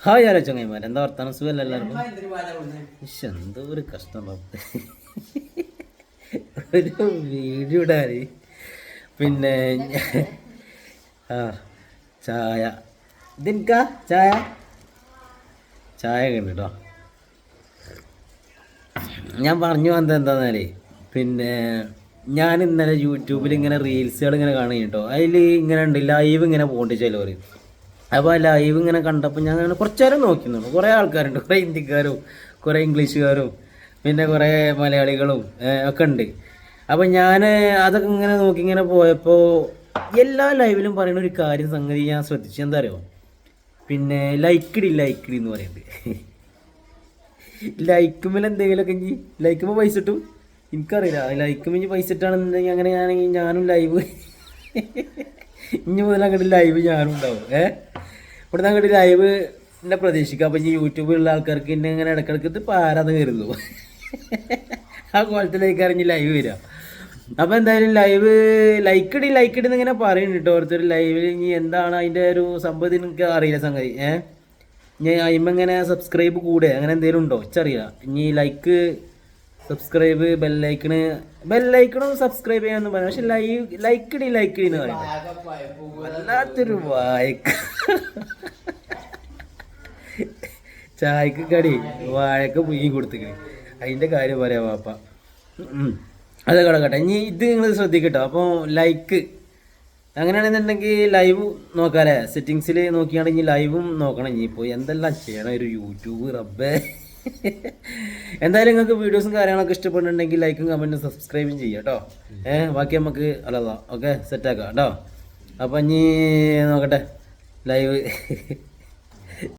Hi ആരോ ചങ്ങന്മാർ, എന്താ വർത്താനം? സുഖമല്ല എല്ലാവർക്കും? എന്തോ ഒരു കഷ്ടം ഒരു വീഡിയോ ഇടാൻ. പിന്നെ ആ ചായ ഇതെനിക്കാ ചായ ചായ കണ്ടു കേട്ടോ. ഞാൻ പറഞ്ഞു വന്നത് എന്താണെന്നാലേ, പിന്നെ ഞാൻ ഇന്നലെ യൂട്യൂബിൽ ഇങ്ങനെ റീൽസുകൾ ഇങ്ങനെ കാണുക കേട്ടോ. അതിൽ ഇങ്ങനെ ഉണ്ട് ലൈവ് ഇങ്ങനെ പോകണ്ട് ചിലവർ. അപ്പോൾ ആ ലൈവ് ഇങ്ങനെ കണ്ടപ്പോൾ ഞാൻ അങ്ങനെ കുറച്ച് നേരം നോക്കുന്നുണ്ട്. കുറേ ആൾക്കാരുണ്ട്, കുറേ ഹിന്ദിക്കാരും കുറേ ഇംഗ്ലീഷുകാരും പിന്നെ കുറേ മലയാളികളും ഒക്കെ ഉണ്ട്. അപ്പോൾ ഞാൻ അതൊക്കെ ഇങ്ങനെ നോക്കി ഇങ്ങനെ പോയപ്പോൾ എല്ലാ ലൈവിലും പറയുന്ന ഒരു കാര്യം സംഗതി ഞാൻ ശ്രദ്ധിച്ചു. എന്താ അറിയോ? പിന്നെ ലൈക്കിടി എന്ന് പറയുന്നത്. ലൈക്കുമ്പോൾ എന്തെങ്കിലുമൊക്കെ ഇനി ലൈക്കുമ്പോൾ പൈസ ഇട്ടു എനിക്കറിയില്ല. ലൈക്കുമ്പോൾ ഇനി പൈസ ഇട്ടാണെന്നുണ്ടെങ്കിൽ അങ്ങനെയാണെങ്കിൽ ഞാനും ലൈവ് ഇനി മുതൽ അങ്ങോട്ട് ലൈവ് ഞാനും ഉണ്ടാവും. ഇവിടെ അങ്ങോട്ട് ലൈവ് എന്നെ പ്രതീക്ഷിക്കാം. അപ്പം ഇനി യൂട്യൂബിലുള്ള ആൾക്കാർക്ക് എന്നെ ഇങ്ങനെ ഇടയ്ക്കിടയ്ക്ക് ഇത് പാരാന്ന് കരുതുന്നു. ആ കോലത്തിലേക്ക് അറിഞ്ഞ് ലൈവ് വരിക. അപ്പോൾ എന്തായാലും ലൈവ് ലൈക്കിടി എന്നിങ്ങനെ പറയുന്നുണ്ട് കേട്ടോ ഓരോരുത്തർ ലൈവിൽ. ഇനി എന്താണ് അതിൻ്റെ ഒരു സംഭവം എനിക്ക് അറിയില്ല സംഗതി. ഇനി അതിന്മേൽ ഇങ്ങനെ സബ്സ്ക്രൈബ് കൂടെ അങ്ങനെ എന്തെങ്കിലും ഉണ്ടോ എനിക്കറിയില്ല. ഇനി ലൈക്ക് സബ്സ്ക്രൈബ് ബെല്ലൈക്കണും സബ്സ്ക്രൈബ് ചെയ്യാനൊന്നും പറയാം. പക്ഷെ ലൈക്കിടി എന്ന് പറയുന്നത് വല്ലാത്തൊരു വായക്ക. ചായക്ക് കടി വാഴക്ക പുയ്യി കൊടുത്തിക്കണേ. അതിൻ്റെ കാര്യം പറയാം വാപ്പ. അത് കിടക്കട്ടെ. ഇനി ഇത് നിങ്ങൾ ശ്രദ്ധിക്കട്ടോ. അപ്പോൾ ലൈക്ക് അങ്ങനെയാണെന്നുണ്ടെങ്കിൽ ലൈവ് നോക്കാമല്ലേ? സെറ്റിങ്സിൽ നോക്കിയാണെങ്കിൽ ലൈവും നോക്കണം. ഇനിയിപ്പോൾ എന്തെല്ലാം ചെയ്യണം ഒരു യൂട്യൂബ് റബ്ബേ. എന്തായാലും നിങ്ങൾക്ക് വീഡിയോസും കാര്യങ്ങളൊക്കെ ഇഷ്ടപ്പെടുന്നുണ്ടെങ്കിൽ ലൈക്കും കമൻറ്റും സബ്സ്ക്രൈബും ചെയ്യാം കേട്ടോ. ബാക്കി നമുക്ക് അല്ലതാ ഓക്കെ സെറ്റാക്കാം കേട്ടോ. അപ്പം ഇനി നോക്കട്ടെ ലൈവ്